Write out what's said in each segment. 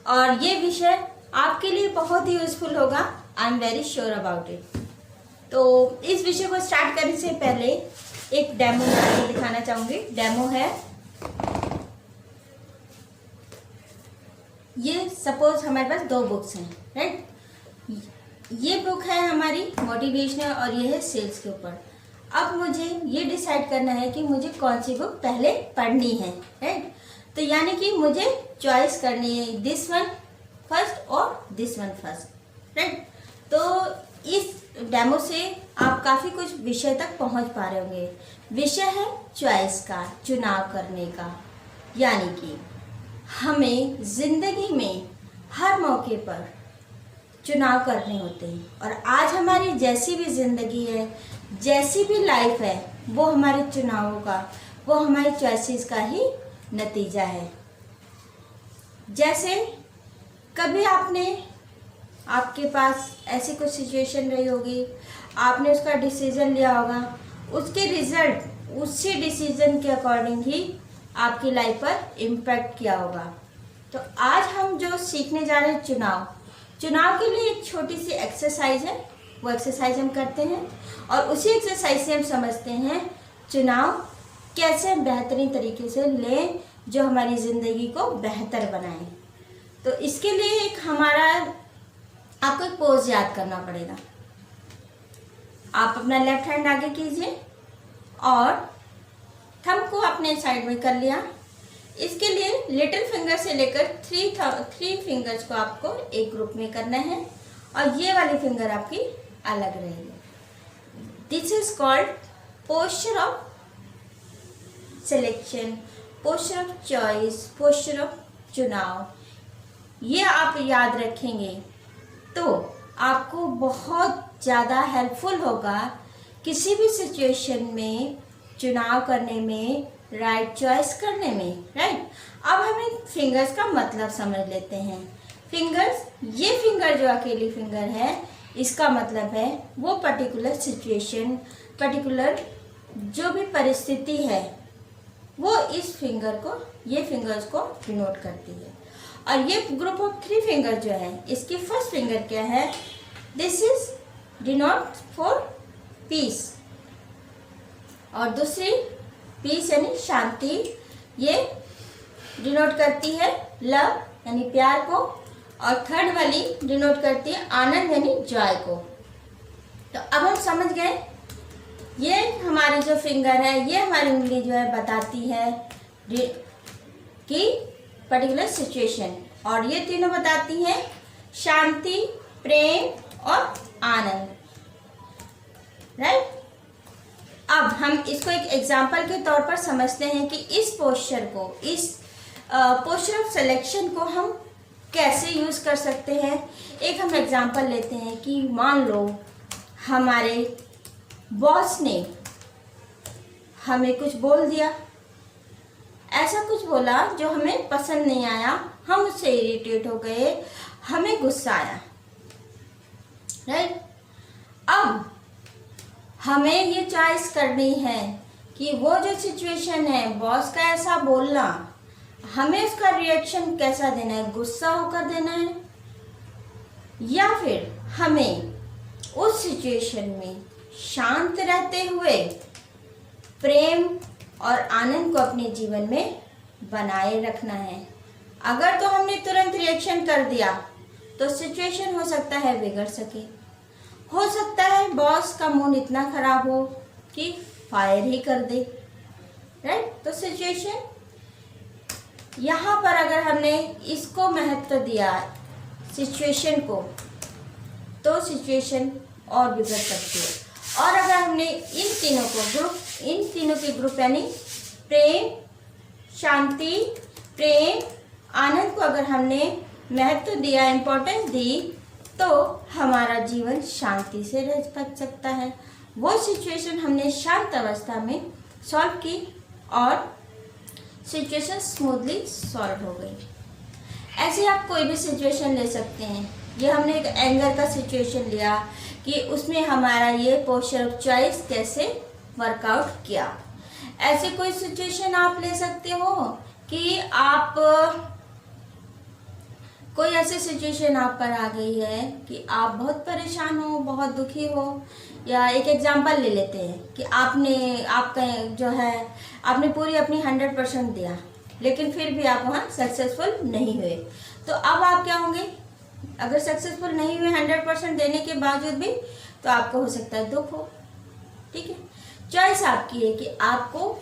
और ये विषय आपके लिए बहुत ही यूजफुल होगा। I am very sure about it. तो इस विषय को स्टार्ट करने से पहले एक डेमो मैं आपको दिखाना चाहूँगी। डेमो है ये, सपोज हमारे पास 2 बुक्स हैं, राइट। ये बुक है हमारी मोटिवेशनल और ये है सेल्स के ऊपर। अब मुझे ये डिसाइड करना है कि मुझे कौन सी बुक पहले पढ़नी है, राइट। तो यानी कि मुझे चॉइस करनी है, दिस वन फर्स्ट और दिस वन फर्स्ट, राइट। तो इस डेमो से आप काफ़ी कुछ विषय तक पहुंच पा रहे होंगे। विषय है चॉइस का, चुनाव करने का। यानी कि हमें ज़िंदगी में हर मौके पर चुनाव करने होते हैं, और आज हमारी जैसी भी ज़िंदगी है, जैसी भी लाइफ है, वो हमारे चुनावों का, वो हमारी चॉइसेस का ही नतीजा है। जैसे कभी आपके पास ऐसी कुछ सिचुएशन रही होगी, आपने उसका डिसीज़न लिया होगा, उसके रिजल्ट उसी डिसीज़न के अकॉर्डिंग ही आपकी लाइफ पर इम्पैक्ट किया होगा। तो आज हम जो सीखने जा रहे हैं चुनाव के लिए एक छोटी सी एक्सरसाइज है, वो एक्सरसाइज हम करते हैं और उसी एक्सरसाइज से हम समझते हैं चुनाव कैसे हम बेहतरीन तरीके से लें जो हमारी ज़िंदगी को बेहतर बनाए। तो इसके लिए आपको एक पोज याद करना पड़ेगा। आप अपना लेफ्ट हैंड आगे कीजिए और थंब को अपने साइड में कर लिया। इसके लिए लिटिल फिंगर से लेकर 3 फिंगर्स को आपको एक ग्रुप में करना है और ये वाली फिंगर आपकी अलग रहेगी। This is called posture of selection, posture of choice, posture of चुनाव। ये आप याद रखेंगे तो आपको बहुत ज़्यादा हेल्पफुल होगा किसी भी सिचुएशन में चुनाव करने में, राइट चॉइस करने में, राइट। अब हम इन फिंगर्स का मतलब समझ लेते हैं। फिंगर्स, ये फिंगर जो अकेली फिंगर है, इसका मतलब है वो पर्टिकुलर सिचुएशन, पर्टिकुलर जो भी परिस्थिति है, वो इस फिंगर को, ये फिंगर्स को डिनोट करती है। और ये ग्रुप ऑफ 3 फिंगर जो है, इसकी फर्स्ट फिंगर क्या है, this is denote for piece, और दूसरी पीस यानी शांति, ये डिनोट करती है लव यानी प्यार को, और थर्ड वाली डिनोट करती है आनंद यानी जॉय को। तो अब हम समझ गए, ये हमारी जो फिंगर है, ये हमारी उंगली जो है बताती है कि पर्टिकुलर सिचुएशन, और ये तीनों बताती हैं शांति, प्रेम और आनंद, राइट। अब हम इसको एक एग्जाम्पल के तौर पर समझते हैं कि इस पोस्चर को, इस पोस्चर ऑफ सिलेक्शन को हम कैसे यूज़ कर सकते हैं। एक हम एग्जाम्पल लेते हैं कि मान लो हमारे बॉस ने हमें कुछ बोल दिया, ऐसा कुछ बोला जो हमें पसंद नहीं आया, हम उससे इरिटेट हो गए, हमें गुस्सा आया, राइट। अब हमें ये चॉइस करनी है कि वो जो सिचुएशन है, बॉस का ऐसा बोलना, हमें उसका रिएक्शन कैसा देना है, गुस्सा होकर देना है, या फिर हमें उस सिचुएशन में शांत रहते हुए प्रेम और आनंद को अपने जीवन में बनाए रखना है। अगर तो हमने तुरंत रिएक्शन कर दिया तो सिचुएशन हो सकता है बिगड़ सके, हो सकता है बॉस का मूड इतना खराब हो कि फायर ही कर दे, राइट। तो सिचुएशन, यहाँ पर अगर हमने इसको महत्व दिया सिचुएशन को, तो सिचुएशन और बिगड़ सकती है। और अगर हमने इन तीनों के ग्रुप यानी प्रेम, शांति, प्रेम, आनंद को अगर हमने महत्व दिया, इम्पोर्टेंस दी, तो हमारा जीवन शांति से रह सकता है। वो सिचुएशन हमने शांत अवस्था में सॉल्व की और सिचुएशन स्मूथली सॉल्व हो गई। ऐसे आप कोई भी सिचुएशन ले सकते हैं। ये हमने एक एंगर का सिचुएशन लिया कि उसमें हमारा ये पोस्चर ऑफ चॉइस कैसे वर्कआउट किया। ऐसे कोई सिचुएशन आप ले सकते हो कि आप कोई ऐसी सिचुएशन आप पर आ गई है कि आप बहुत परेशान हो, बहुत दुखी हो, या एक एग्जांपल ले लेते हैं कि आपका जो है आपने पूरी अपनी 100% दिया, लेकिन फिर भी आप वहाँ सक्सेसफुल नहीं हुए, तो अब आप क्या होंगे? अगर सक्सेसफुल नहीं हुए 100% देने के बावजूद भी, तो आपको हो सकता है दुख हो। ठीक है, चॉइस आपकी है कि आपको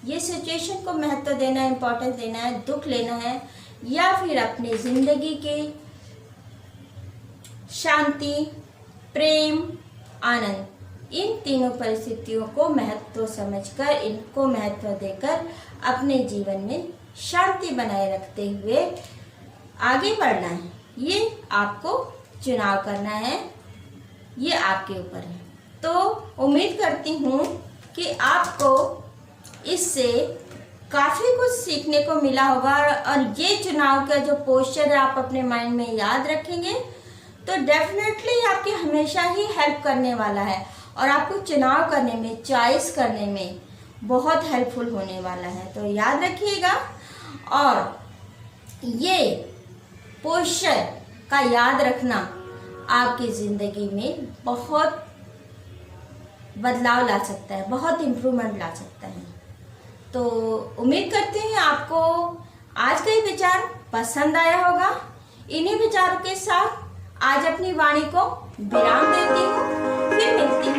ये सिचुएशन को महत्व देना है, इम्पोर्टेंस देना है, दुख लेना है, या फिर अपनी जिंदगी के शांति, प्रेम, आनंद, इन तीनों परिस्थितियों को महत्व समझकर, इनको महत्व देकर अपने जीवन में शांति बनाए रखते हुए आगे बढ़ना है। ये आपको चुनाव करना है, ये आपके ऊपर है। तो उम्मीद करती हूँ कि आपको इससे काफ़ी कुछ सीखने को मिला होगा, और ये चुनाव का जो पोस्चर है आप अपने माइंड में याद रखेंगे तो डेफिनेटली आपकी हमेशा ही हेल्प करने वाला है, और आपको चुनाव करने में, चॉइस करने में बहुत हेल्पफुल होने वाला है। तो याद रखिएगा, और ये पोस्चर का याद रखना आपकी ज़िंदगी में बहुत बदलाव ला सकता है, बहुत इम्प्रूवमेंट ला सकता है। तो उम्मीद करते हैं आपको आज का ये विचार पसंद आया होगा। इन्हीं विचारों के साथ आज अपनी वाणी को विराम देती हूँ, फिर मिलती हूँ